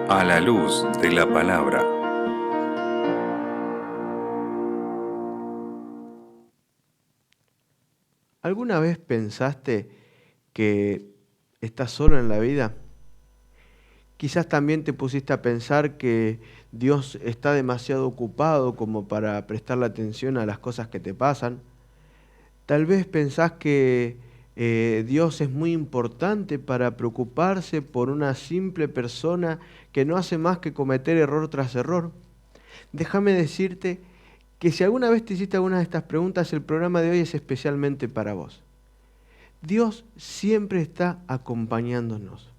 A la luz de la palabra. ¿Alguna vez pensaste que estás solo en la vida? Quizás también te pusiste a pensar que Dios está demasiado ocupado como para prestarle atención a las cosas que te pasan. Tal vez pensás que Dios es muy importante para preocuparse por una simple persona que no hace más que cometer error tras error. Déjame decirte que si alguna vez te hiciste alguna de estas preguntas, el programa de hoy es especialmente para vos. Dios siempre está acompañándonos.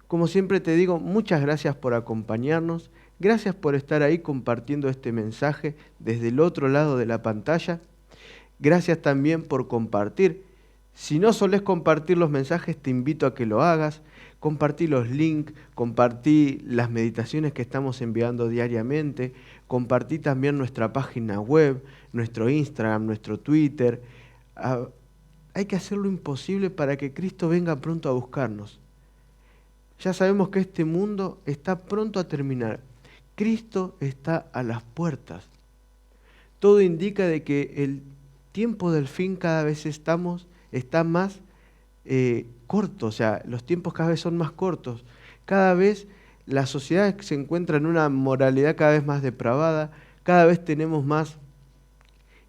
Como siempre te digo, muchas gracias por acompañarnos, gracias por estar ahí compartiendo este mensaje desde el otro lado de la pantalla. Gracias también por compartir. Si no solés compartir los mensajes, te invito a que lo hagas. Compartí los links, compartí las meditaciones que estamos enviando diariamente, compartí también nuestra página web, nuestro Instagram, nuestro Twitter. Hay que hacer lo imposible para que Cristo venga pronto a buscarnos. Ya sabemos que este mundo está pronto a terminar. Cristo está a las puertas. Todo indica de que el tiempo del fin cada vez está más corto, o sea, los tiempos cada vez son más cortos. Cada vez la sociedad se encuentra en una moralidad cada vez más depravada, cada vez tenemos más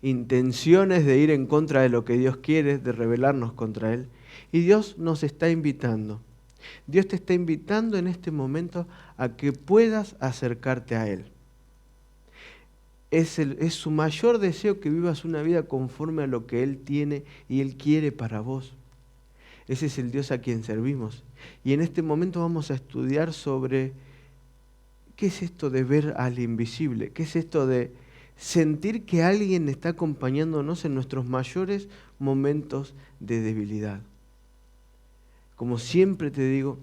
intenciones de ir en contra de lo que Dios quiere, de rebelarnos contra Él. Y Dios nos está invitando. Dios te está invitando en este momento a que puedas acercarte a Él. Es su mayor deseo que vivas una vida conforme a lo que Él tiene y Él quiere para vos. Ese es el Dios a quien servimos. Y en este momento vamos a estudiar sobre qué es esto de ver al invisible, qué es esto de sentir que alguien está acompañándonos en nuestros mayores momentos de debilidad. Como siempre te digo,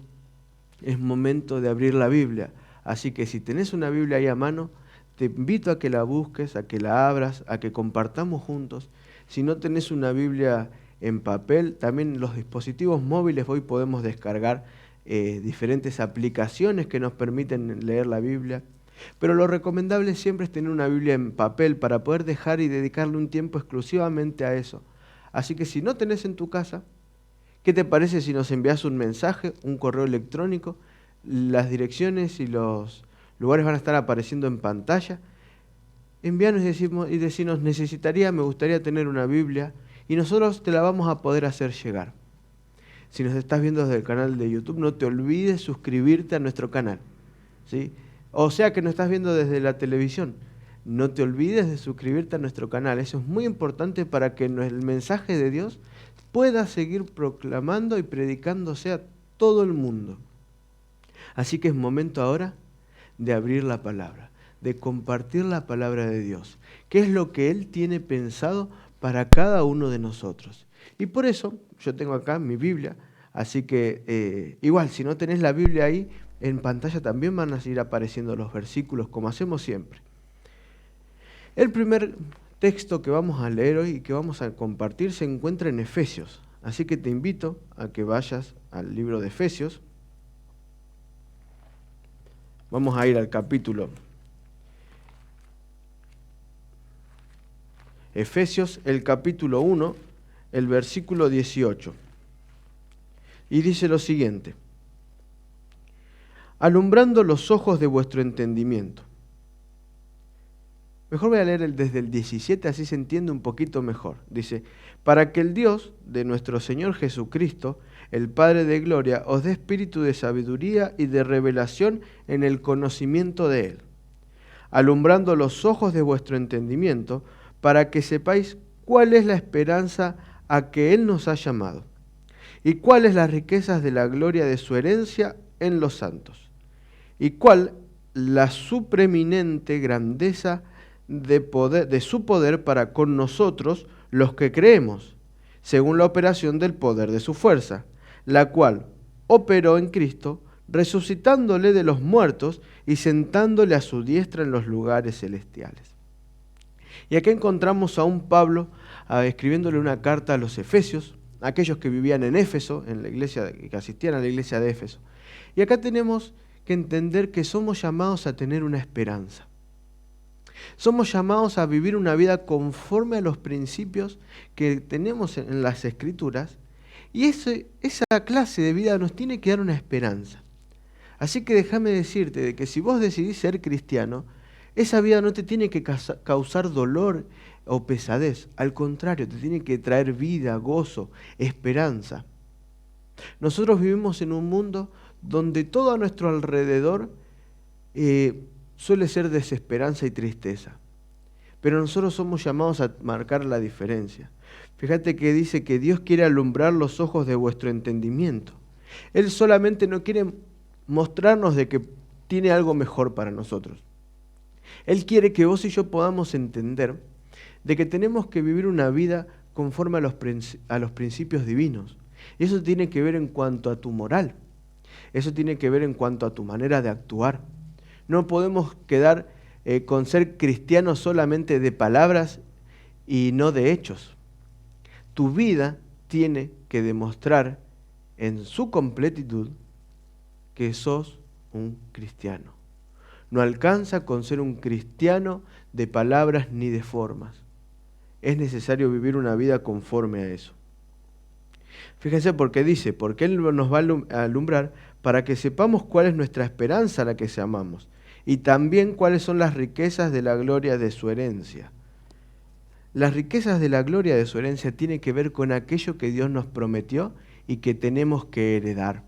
es momento de abrir la Biblia. Así que si tenés una Biblia ahí a mano, te invito a que la busques, a que la abras, a que compartamos juntos. Si no tenés una Biblia en papel, también los dispositivos móviles hoy podemos descargar diferentes aplicaciones que nos permiten leer la Biblia. Pero lo recomendable siempre es tener una Biblia en papel para poder dejar y dedicarle un tiempo exclusivamente a eso. Así que si no tenés en tu casa, ¿qué te parece si nos envías un mensaje, un correo electrónico? Las direcciones y los lugares van a estar apareciendo en pantalla. Envíanos y decinos, me gustaría tener una Biblia, y nosotros te la vamos a poder hacer llegar. Si nos estás viendo desde el canal de YouTube, no te olvides suscribirte a nuestro canal, ¿sí? O sea que nos estás viendo desde la televisión, no te olvides de suscribirte a nuestro canal. Eso es muy importante para que el mensaje de Dios pueda seguir proclamando y predicándose a todo el mundo. Así que es momento ahora de abrir la palabra, de compartir la palabra de Dios, qué es lo que Él tiene pensado para cada uno de nosotros. Y por eso yo tengo acá mi Biblia, así que igual si no tenés la Biblia ahí, en pantalla también van a seguir apareciendo los versículos como hacemos siempre. El primer texto que vamos a leer hoy y que vamos a compartir se encuentra en Efesios, así que te invito a que vayas al libro de Efesios. Vamos a ir al capítulo Efesios, el capítulo 1, el versículo 18. Y dice lo siguiente: alumbrando los ojos de vuestro entendimiento. Mejor voy a leer desde el 17, así se entiende un poquito mejor. Dice: para que el Dios de nuestro Señor Jesucristo, el Padre de gloria, os dé espíritu de sabiduría y de revelación en el conocimiento de Él, alumbrando los ojos de vuestro entendimiento, para que sepáis cuál es la esperanza a que Él nos ha llamado, y cuáles las riquezas de la gloria de su herencia en los santos, y cuál la supreeminente grandeza de su poder para con nosotros los que creemos, según la operación del poder de su fuerza, la cual operó en Cristo, resucitándole de los muertos y sentándole a su diestra en los lugares celestiales. Y aquí encontramos a un Pablo escribiéndole una carta a los efesios, aquellos que vivían en Éfeso, en la iglesia, que asistían a la iglesia de Éfeso. Y acá tenemos que entender que somos llamados a tener una esperanza. Somos llamados a vivir una vida conforme a los principios que tenemos en las Escrituras, y esa clase de vida nos tiene que dar una esperanza. Así que déjame decirte de que si vos decidís ser cristiano, esa vida no te tiene que causar dolor o pesadez. Al contrario, te tiene que traer vida, gozo, esperanza. Nosotros vivimos en un mundo donde todo a nuestro alrededor suele ser desesperanza y tristeza. Pero nosotros somos llamados a marcar la diferencia. Fíjate que dice que Dios quiere alumbrar los ojos de vuestro entendimiento. Él solamente no quiere mostrarnos de que tiene algo mejor para nosotros. Él quiere que vos y yo podamos entender de que tenemos que vivir una vida conforme a los principios divinos. Y eso tiene que ver en cuanto a tu moral. Eso tiene que ver en cuanto a tu manera de actuar. No podemos quedar con ser cristianos solamente de palabras y no de hechos. Tu vida tiene que demostrar en su completitud que sos un cristiano. No alcanza con ser un cristiano de palabras ni de formas. Es necesario vivir una vida conforme a eso. Fíjense por qué dice, porque Él nos va a alumbrar para que sepamos cuál es nuestra esperanza a la que se amamos y también cuáles son las riquezas de la gloria de su herencia. Las riquezas de la gloria de su herencia tienen que ver con aquello que Dios nos prometió y que tenemos que heredar.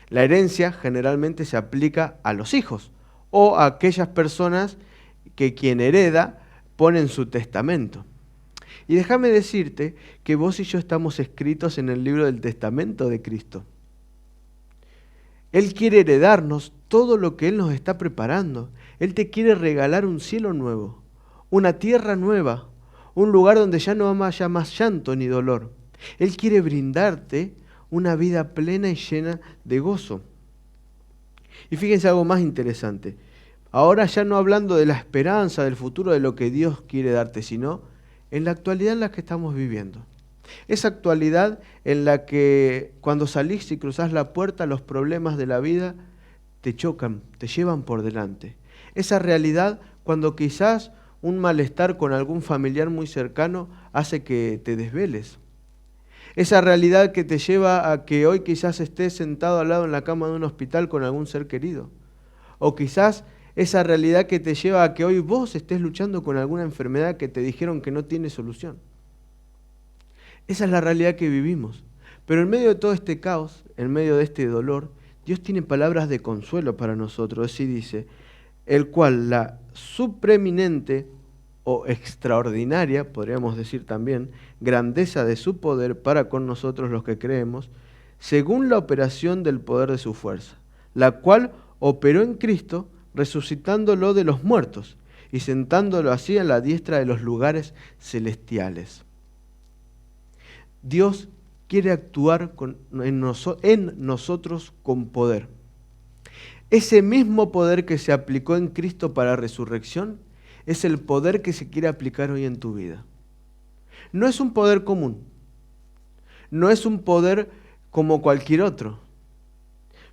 La herencia generalmente se aplica a los hijos o a aquellas personas que quien hereda pone en su testamento. Y déjame decirte que vos y yo estamos escritos en el libro del testamento de Cristo. Él quiere heredarnos todo lo que Él nos está preparando. Él te quiere regalar un cielo nuevo, una tierra nueva, un lugar donde ya no haya más llanto ni dolor. Él quiere brindarte una vida plena y llena de gozo. Y fíjense algo más interesante. Ahora ya no hablando de la esperanza, del futuro, de lo que Dios quiere darte, sino en la actualidad en la que estamos viviendo. Esa actualidad en la que cuando salís y cruzás la puerta, los problemas de la vida te chocan, te llevan por delante. Esa realidad cuando quizás un malestar con algún familiar muy cercano hace que te desveles. Esa realidad que te lleva a que hoy quizás estés sentado al lado en la cama de un hospital con algún ser querido. O quizás esa realidad que te lleva a que hoy vos estés luchando con alguna enfermedad que te dijeron que no tiene solución. Esa es la realidad que vivimos. Pero en medio de todo este caos, en medio de este dolor, Dios tiene palabras de consuelo para nosotros. Así dice, el cual la supreeminente o extraordinaria, podríamos decir también, grandeza de su poder para con nosotros los que creemos, según la operación del poder de su fuerza, la cual operó en Cristo, resucitándolo de los muertos y sentándolo así a la diestra de los lugares celestiales. Dios quiere actuar en nosotros con poder. Ese mismo poder que se aplicó en Cristo para resurrección es el poder que se quiere aplicar hoy en tu vida. No es un poder común, no es un poder como cualquier otro.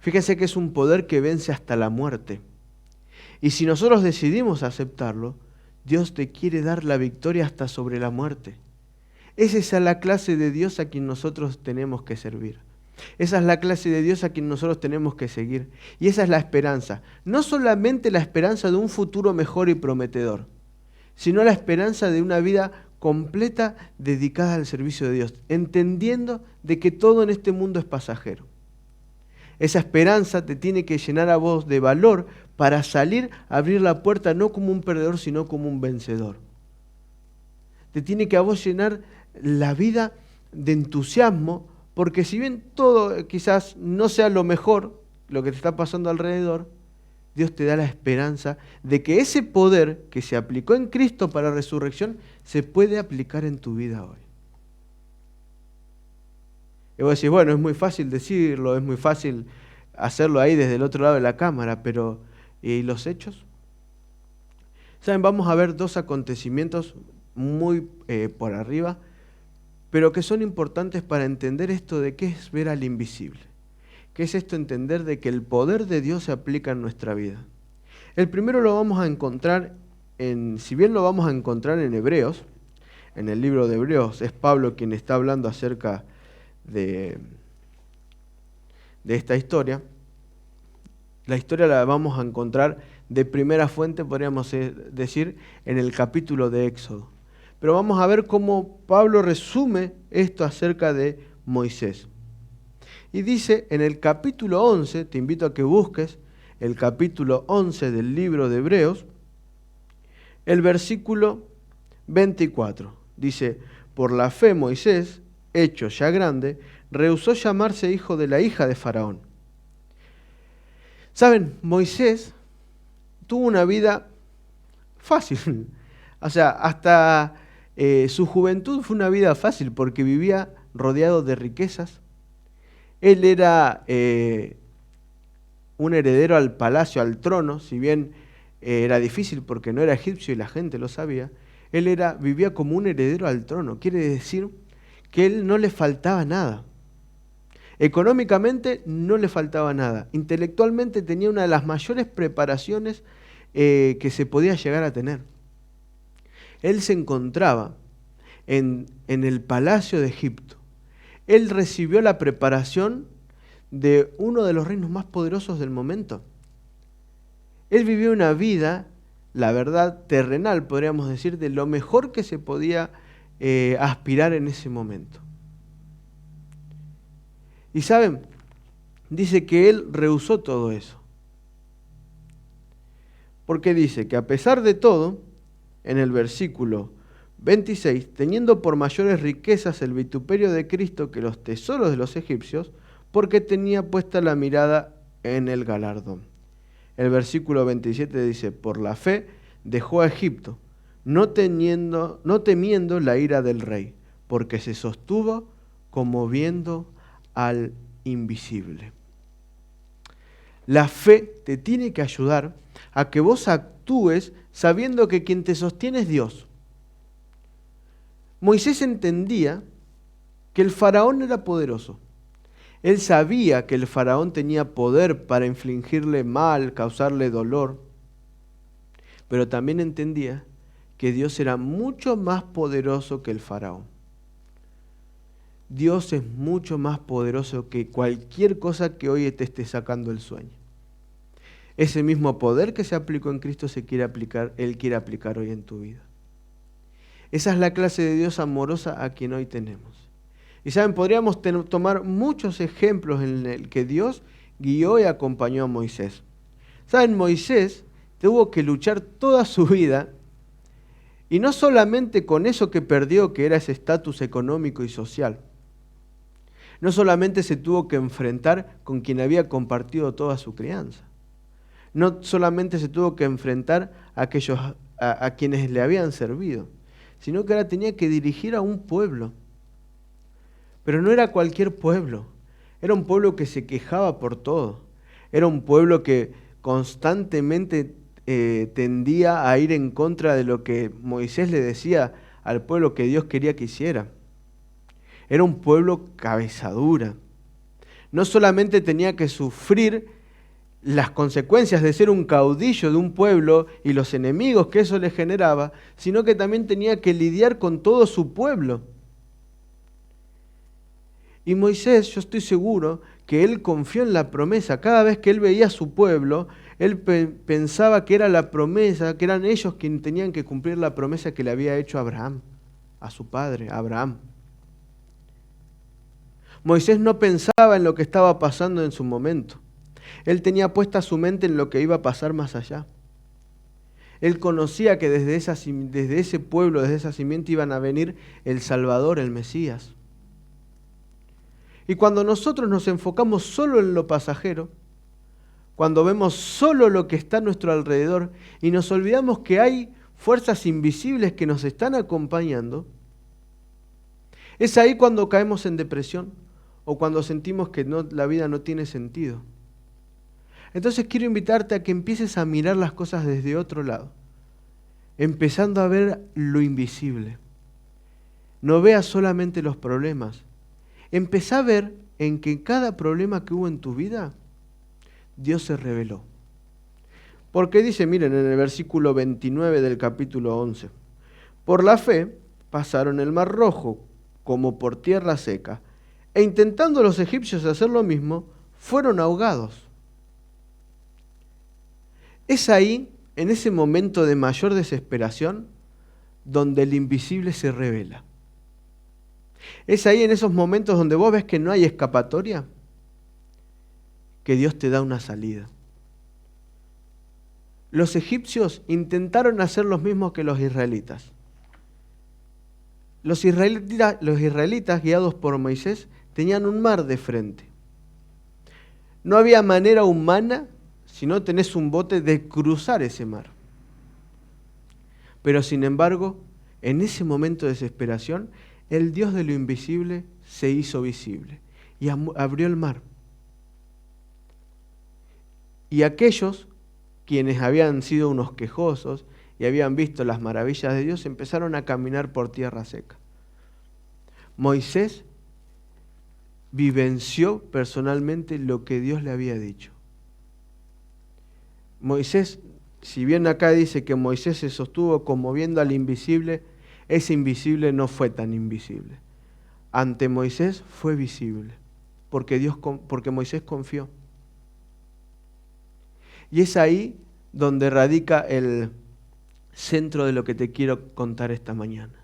Fíjense que es un poder que vence hasta la muerte. Y si nosotros decidimos aceptarlo, Dios te quiere dar la victoria hasta sobre la muerte. Esa es la clase de Dios a quien nosotros tenemos que servir. Esa es la clase de Dios a quien nosotros tenemos que seguir. Y esa es la esperanza. No solamente la esperanza de un futuro mejor y prometedor, sino la esperanza de una vida completa dedicada al servicio de Dios, entendiendo de que todo en este mundo es pasajero. Esa esperanza te tiene que llenar a vos de valor para salir a abrir la puerta no como un perdedor, sino como un vencedor. Te tiene que a vos llenar la vida de entusiasmo, porque si bien todo quizás no sea lo mejor, lo que te está pasando alrededor, Dios te da la esperanza de que ese poder que se aplicó en Cristo para resurrección se puede aplicar en tu vida hoy. Y vos decís, bueno, es muy fácil decirlo, es muy fácil hacerlo ahí desde el otro lado de la cámara, pero ¿y los hechos? ¿Saben? Vamos a ver dos acontecimientos muy por arriba, pero que son importantes para entender esto de qué es ver al invisible. ¿Qué es esto? Entender de que el poder de Dios se aplica en nuestra vida. El primero lo vamos a encontrar si bien lo vamos a encontrar en Hebreos, en el libro de Hebreos, es Pablo quien está hablando acerca de esta historia. La historia la vamos a encontrar de primera fuente, podríamos decir, en el capítulo de Éxodo. Pero vamos a ver cómo Pablo resume esto acerca de Moisés. Y dice en el capítulo 11, te invito a que busques el capítulo 11 del libro de Hebreos, el versículo 24. Dice, por la fe Moisés, hecho ya grande, rehusó llamarse hijo de la hija de Faraón. Saben, Moisés tuvo una vida fácil. O sea, hasta su juventud fue una vida fácil porque vivía rodeado de riquezas. Él era un heredero al palacio, al trono, si bien era difícil porque no era egipcio y la gente lo sabía. Él vivía como un heredero al trono. Quiere decir que él no le faltaba nada. Económicamente no le faltaba nada. Intelectualmente tenía una de las mayores preparaciones que se podía llegar a tener. Él se encontraba en el palacio de Egipto. Él recibió la preparación de uno de los reinos más poderosos del momento. Él vivió una vida, la verdad, terrenal, podríamos decir, de lo mejor que se podía aspirar en ese momento. Y saben, dice que él rehusó todo eso. Porque dice que a pesar de todo, en el versículo 26, teniendo por mayores riquezas el vituperio de Cristo que los tesoros de los egipcios, porque tenía puesta la mirada en el galardón. El versículo 27 dice, por la fe dejó a Egipto, no temiendo la ira del rey, porque se sostuvo como viendo al invisible. La fe te tiene que ayudar a que vos actúes sabiendo que quien te sostiene es Dios. Moisés entendía que el faraón era poderoso. Él sabía que el faraón tenía poder para infligirle mal, causarle dolor, pero también entendía que Dios era mucho más poderoso que el faraón. Dios es mucho más poderoso que cualquier cosa que hoy te esté sacando el sueño. Ese mismo poder que se aplicó en Cristo Él quiere aplicar hoy en tu vida. Esa es la clase de Dios amorosa a quien hoy tenemos. Y saben, podríamos tomar muchos ejemplos en el que Dios guió y acompañó a Moisés. Saben, Moisés tuvo que luchar toda su vida, y no solamente con eso que perdió, que era ese estatus económico y social. No solamente se tuvo que enfrentar con quien había compartido toda su crianza. No solamente se tuvo que enfrentar a quienes le habían servido, sino que ahora tenía que dirigir a un pueblo. Pero no era cualquier pueblo, era un pueblo que se quejaba por todo. Era un pueblo que constantemente tendía a ir en contra de lo que Moisés le decía al pueblo que Dios quería que hiciera. Era un pueblo cabezadura. No solamente tenía que sufrir las consecuencias de ser un caudillo de un pueblo y los enemigos que eso le generaba, sino que también tenía que lidiar con todo su pueblo. Y Moisés, yo estoy seguro que él confió en la promesa. Cada vez que él veía a su pueblo, él pensaba que era la promesa, que eran ellos quienes tenían que cumplir la promesa que le había hecho a Abraham, a su padre, Abraham. Moisés no pensaba en lo que estaba pasando en su momento. Él tenía puesta su mente en lo que iba a pasar más allá. Él conocía que desde ese pueblo, desde esa simiente, iban a venir el Salvador, el Mesías. Y cuando nosotros nos enfocamos solo en lo pasajero, cuando vemos solo lo que está a nuestro alrededor y nos olvidamos que hay fuerzas invisibles que nos están acompañando, es ahí cuando caemos en depresión o cuando sentimos que la vida no tiene sentido. Entonces quiero invitarte a que empieces a mirar las cosas desde otro lado, empezando a ver lo invisible. No veas solamente los problemas. Empezá a ver en que cada problema que hubo en tu vida, Dios se reveló. Porque dice, miren, en el versículo 29 del capítulo 11, por la fe pasaron el mar Rojo como por tierra seca, e intentando los egipcios hacer lo mismo, fueron ahogados. Es ahí, en ese momento de mayor desesperación, donde el invisible se revela. Es ahí, en esos momentos donde vos ves que no hay escapatoria, que Dios te da una salida. Los egipcios intentaron hacer lo mismo que los israelitas. Los israelitas, guiados por Moisés, tenían un mar de frente. No había manera humana, si no tenés un bote, de cruzar ese mar. Pero sin embargo, en ese momento de desesperación, el Dios de lo invisible se hizo visible y abrió el mar. Y aquellos quienes habían sido unos quejosos y habían visto las maravillas de Dios, empezaron a caminar por tierra seca. Moisés vivenció personalmente lo que Dios le había dicho. Moisés, si bien acá dice que Moisés se sostuvo como viendo al invisible, ese invisible no fue tan invisible. Ante Moisés fue visible, porque Moisés confió. Y es ahí donde radica el centro de lo que te quiero contar esta mañana.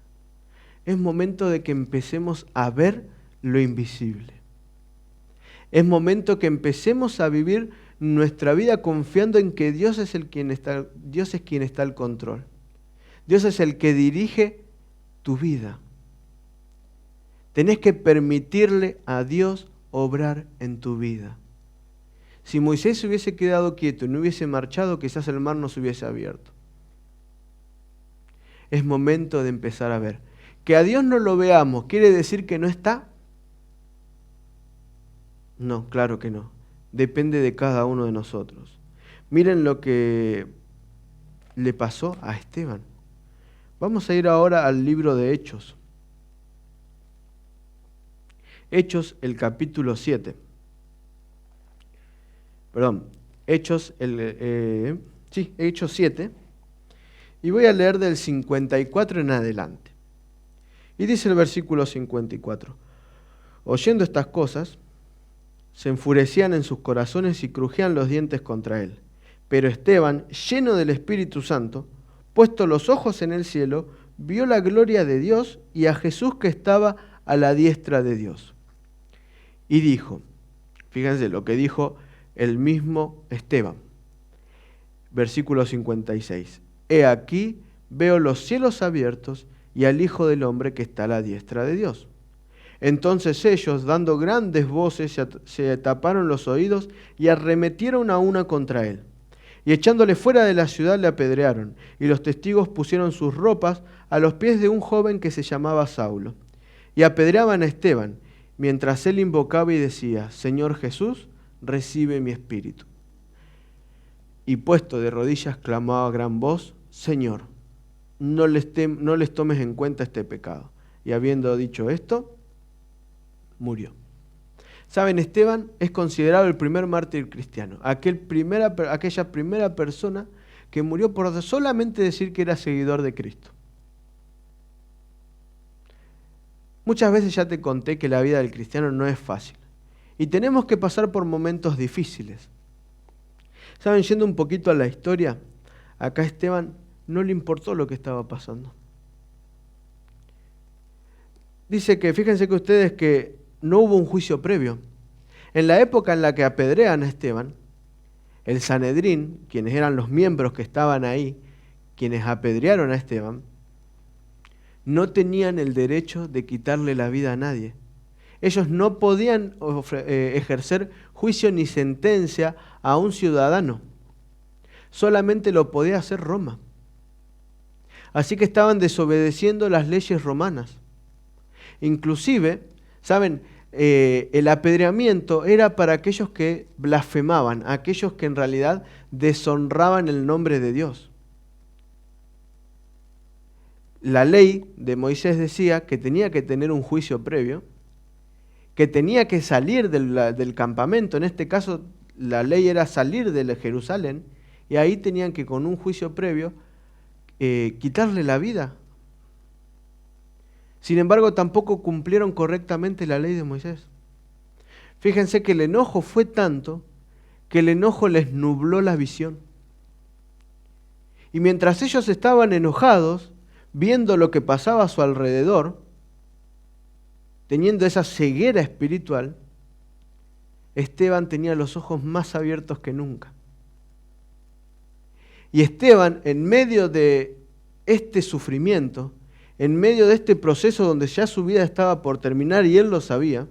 Es momento de que empecemos a ver lo invisible. Es momento que empecemos a vivir nuestra vida confiando en que Dios es quien está al control. Dios es el que dirige tu vida. Tenés que permitirle a Dios obrar en tu vida. Si Moisés se hubiese quedado quieto y no hubiese marchado, quizás el mar no se hubiese abierto. Es momento de empezar a ver. Que a Dios no lo veamos, ¿quiere decir que no está? No, claro que no. Depende de cada uno de nosotros. Miren lo que le pasó a Esteban. Vamos a ir ahora al libro de Hechos. Hechos, el capítulo 7. Hechos 7. Y voy a leer del 54 en adelante. Y dice el versículo 54. Oyendo estas cosas, se enfurecían en sus corazones y crujían los dientes contra él. Pero Esteban, lleno del Espíritu Santo, puesto los ojos en el cielo, vio la gloria de Dios y a Jesús que estaba a la diestra de Dios. Y dijo, fíjense lo que dijo el mismo Esteban. Versículo 56. He aquí, veo los cielos abiertos y al Hijo del Hombre que está a la diestra de Dios. Entonces ellos, dando grandes voces, se taparon los oídos y arremetieron a una contra él. Y echándole fuera de la ciudad le apedrearon, y los testigos pusieron sus ropas a los pies de un joven que se llamaba Saulo. Y apedreaban a Esteban, mientras él invocaba y decía, Señor Jesús, recibe mi espíritu. Y puesto de rodillas clamaba a gran voz, Señor, no les tomes en cuenta este pecado. Y habiendo dicho esto, murió. Saben, Esteban es considerado el primer mártir cristiano, aquella primera persona que murió por solamente decir que era seguidor de Cristo. Muchas veces ya te conté que la vida del cristiano no es fácil y tenemos que pasar por momentos difíciles. Saben, yendo un poquito a la historia, acá a Esteban no le importó lo que estaba pasando. Dice que, fíjense que ustedes que no hubo un juicio previo. En la época en la que apedrean a Esteban, el Sanedrín, quienes eran los miembros que estaban ahí, quienes apedrearon a Esteban, no tenían el derecho de quitarle la vida a nadie. Ellos no podían ejercer juicio ni sentencia a un ciudadano. Solamente lo podía hacer Roma. Así que estaban desobedeciendo las leyes romanas. Inclusive, ¿saben? El apedreamiento era para aquellos que blasfemaban, aquellos que en realidad deshonraban el nombre de Dios. La ley de Moisés decía que tenía que tener un juicio previo que tenía que salir del campamento. En este caso, la ley era salir de Jerusalén, y ahí tenían que, con un juicio previo, quitarle la vida. Sin embargo, tampoco cumplieron correctamente la ley de Moisés. Fíjense que el enojo fue tanto que el enojo les nubló la visión. Y mientras ellos estaban enojados, viendo lo que pasaba a su alrededor, teniendo esa ceguera espiritual, Esteban tenía los ojos más abiertos que nunca. Y Esteban, en medio de este sufrimiento, en medio de este proceso donde ya su vida estaba por terminar y él lo sabía,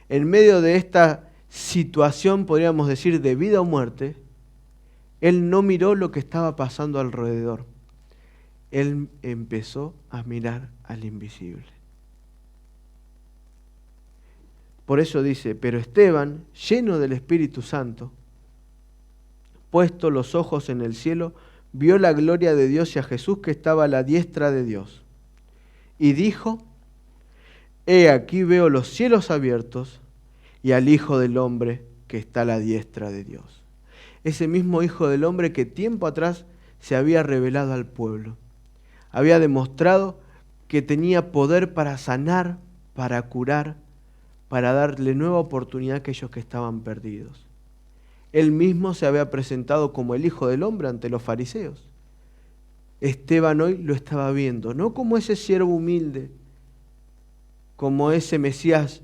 en medio de esta situación, podríamos decir, de vida o muerte, él no miró lo que estaba pasando alrededor. Él empezó a mirar al invisible. Por eso dice, pero Esteban, lleno del Espíritu Santo, puesto los ojos en el cielo, vio la gloria de Dios y a Jesús que estaba a la diestra de Dios. Y dijo, he aquí veo los cielos abiertos y al Hijo del Hombre que está a la diestra de Dios. Ese mismo Hijo del Hombre que tiempo atrás se había revelado al pueblo. Había demostrado que tenía poder para sanar, para curar, para darle nueva oportunidad a aquellos que estaban perdidos. Él mismo se había presentado como el Hijo del Hombre ante los fariseos. Esteban hoy lo estaba viendo, no como ese siervo humilde, como ese Mesías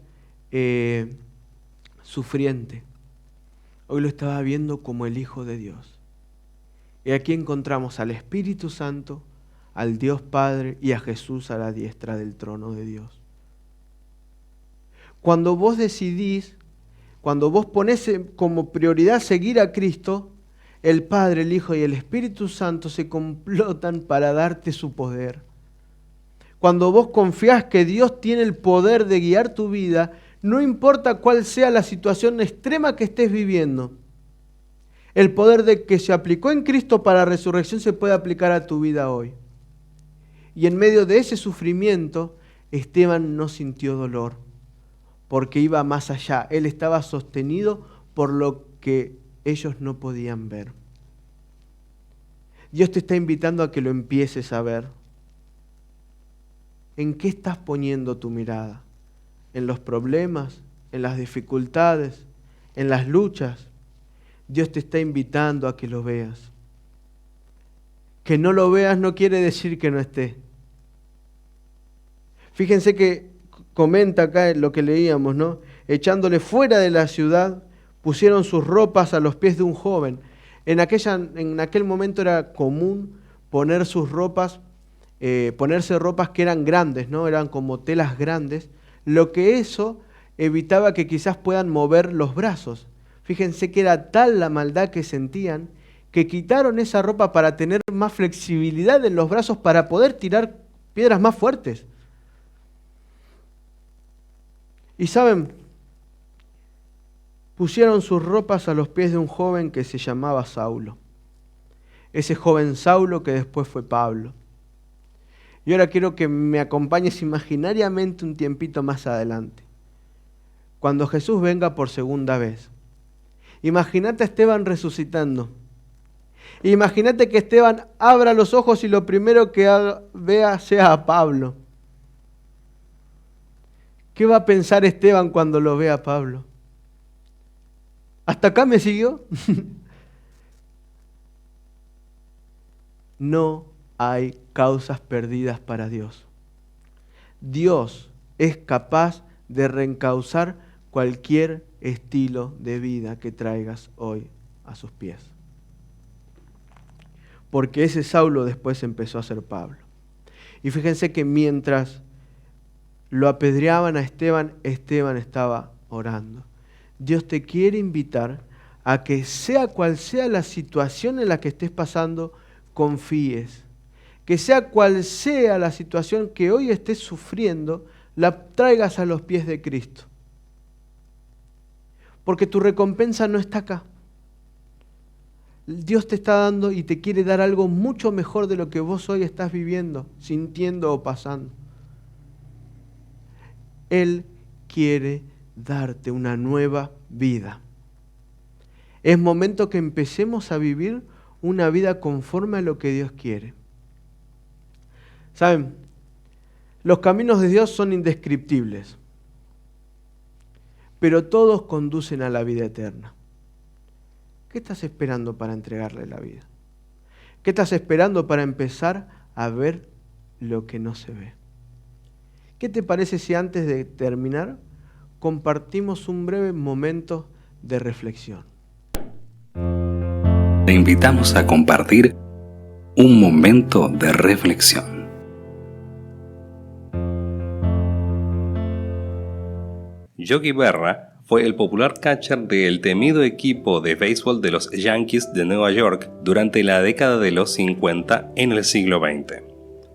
sufriente. Hoy lo estaba viendo como el Hijo de Dios. Y aquí encontramos al Espíritu Santo, al Dios Padre y a Jesús a la diestra del trono de Dios. Cuando vos decidís, cuando vos ponés como prioridad seguir a Cristo, el Padre, el Hijo y el Espíritu Santo se complotan para darte su poder. Cuando vos confías que Dios tiene el poder de guiar tu vida, no importa cuál sea la situación extrema que estés viviendo, el poder de que se aplicó en Cristo para la resurrección se puede aplicar a tu vida hoy. Y en medio de ese sufrimiento, Esteban no sintió dolor, porque iba más allá. Él estaba sostenido por lo que ellos no podían ver. Dios te está invitando a que lo empieces a ver. ¿En qué estás poniendo tu mirada? ¿En los problemas? ¿En las dificultades? ¿En las luchas? Dios te está invitando a que lo veas. Que no lo veas no quiere decir que no esté. Fíjense que comenta acá lo que leíamos, ¿no? Echándole fuera de la ciudad, pusieron sus ropas a los pies de un joven. En aquel momento era común poner sus ropas, ponerse ropas que eran grandes, ¿no? Eran como telas grandes, lo que eso evitaba que quizás puedan mover los brazos. Fíjense que era tal la maldad que sentían que quitaron esa ropa para tener más flexibilidad en los brazos para poder tirar piedras más fuertes. Y saben, pusieron sus ropas a los pies de un joven que se llamaba Saulo. Ese joven Saulo que después fue Pablo. Y ahora quiero que me acompañes imaginariamente un tiempito más adelante. Cuando Jesús venga por segunda vez. Imagínate a Esteban resucitando. Imagínate que Esteban abra los ojos y lo primero que vea sea a Pablo. ¿Qué va a pensar Esteban cuando lo vea a Pablo? ¿Hasta acá me siguió? No hay causas perdidas para Dios. Dios es capaz de reencauzar cualquier estilo de vida que traigas hoy a sus pies. Porque ese Saulo después empezó a ser Pablo. Y fíjense que mientras lo apedreaban a Esteban, Esteban estaba orando. Dios te quiere invitar a que sea cual sea la situación en la que estés pasando, confíes. Que sea cual sea la situación que hoy estés sufriendo, la traigas a los pies de Cristo. Porque tu recompensa no está acá. Dios te está dando y te quiere dar algo mucho mejor de lo que vos hoy estás viviendo, sintiendo o pasando. Él quiere darte una nueva vida. Es momento que empecemos a vivir una vida conforme a lo que Dios quiere. ¿Saben? Los caminos de Dios son indescriptibles, pero todos conducen a la vida eterna. ¿Qué estás esperando para entregarle la vida? ¿Qué estás esperando para empezar a ver lo que no se ve? ¿Qué te parece si antes de terminar compartimos un breve momento de reflexión? Te invitamos a compartir un momento de reflexión. Yogi Berra fue el popular catcher del temido equipo de béisbol de los Yankees de Nueva York durante la década de los 50 en el siglo XX.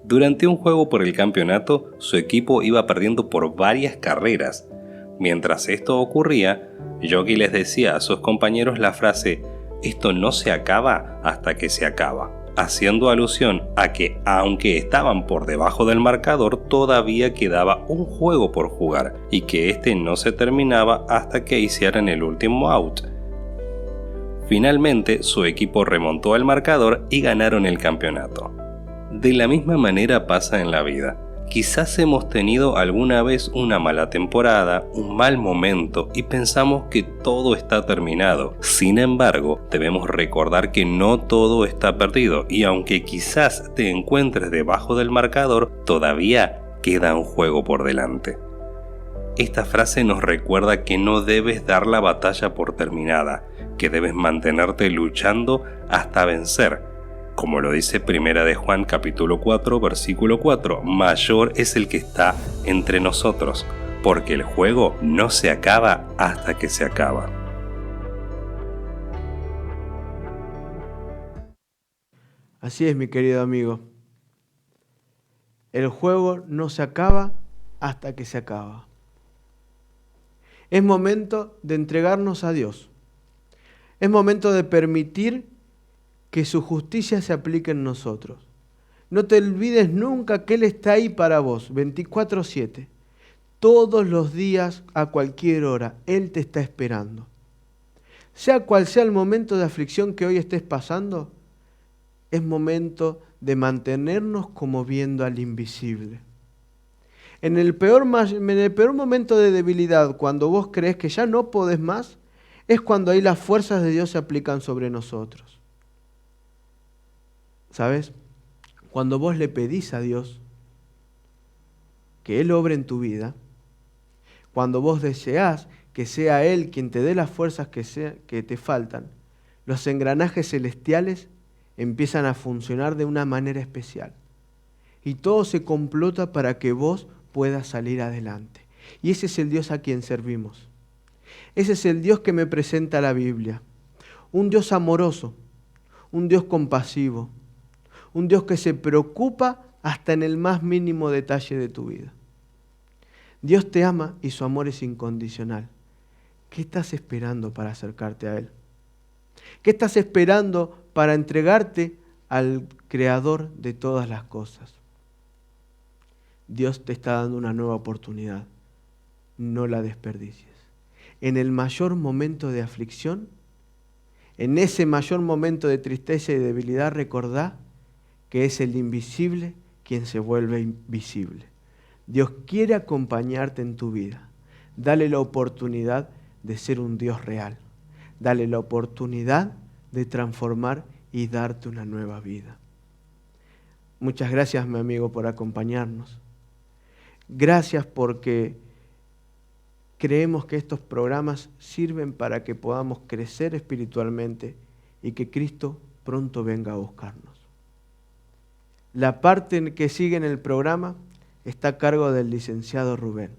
Durante un juego por el campeonato, su equipo iba perdiendo por varias carreras. Mientras esto ocurría, Yogi les decía a sus compañeros la frase «Esto no se acaba hasta que se acaba», haciendo alusión a que, aunque estaban por debajo del marcador, todavía quedaba un juego por jugar y que este no se terminaba hasta que hicieran el último out. Finalmente, su equipo remontó el marcador y ganaron el campeonato. De la misma manera pasa en la vida. Quizás hemos tenido alguna vez una mala temporada, un mal momento y pensamos que todo está terminado. Sin embargo, debemos recordar que no todo está perdido y aunque quizás te encuentres debajo del marcador, todavía queda un juego por delante. Esta frase nos recuerda que no debes dar la batalla por terminada, que debes mantenerte luchando hasta vencer. Como lo dice Primera de Juan capítulo 4 versículo 4, mayor es el que está entre nosotros, porque el juego no se acaba hasta que se acaba. Así es, mi querido amigo. El juego no se acaba hasta que se acaba. Es momento de entregarnos a Dios. Es momento de permitir que su justicia se aplique en nosotros. No te olvides nunca que Él está ahí para vos, 24/7. Todos los días, a cualquier hora, Él te está esperando. Sea cual sea el momento de aflicción que hoy estés pasando, es momento de mantenernos como viendo al invisible. En el peor momento de debilidad, cuando vos crees que ya no podés más, es cuando ahí las fuerzas de Dios se aplican sobre nosotros. ¿Sabes? Cuando vos le pedís a Dios que Él obre en tu vida, cuando vos deseás que sea Él quien te dé las fuerzas que te faltan, los engranajes celestiales empiezan a funcionar de una manera especial. Y todo se complota para que vos puedas salir adelante. Y ese es el Dios a quien servimos. Ese es el Dios que me presenta la Biblia. Un Dios amoroso, un Dios compasivo, un Dios que se preocupa hasta en el más mínimo detalle de tu vida. Dios te ama y su amor es incondicional. ¿Qué estás esperando para acercarte a Él? ¿Qué estás esperando para entregarte al Creador de todas las cosas? Dios te está dando una nueva oportunidad. No la desperdicies. En el mayor momento de aflicción, en ese mayor momento de tristeza y debilidad, recordá que es el invisible quien se vuelve visible. Dios quiere acompañarte en tu vida. Dale la oportunidad de ser un Dios real. Dale la oportunidad de transformar y darte una nueva vida. Muchas gracias, mi amigo, por acompañarnos. Gracias porque creemos que estos programas sirven para que podamos crecer espiritualmente y que Cristo pronto venga a buscarnos. La parte que sigue en el programa está a cargo del licenciado Rubén.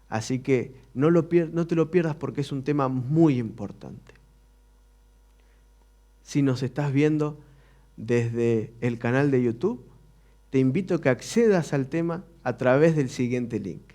Así que no te lo pierdas porque es un tema muy importante. Si nos estás viendo desde el canal de YouTube, te invito a que accedas al tema a través del siguiente link.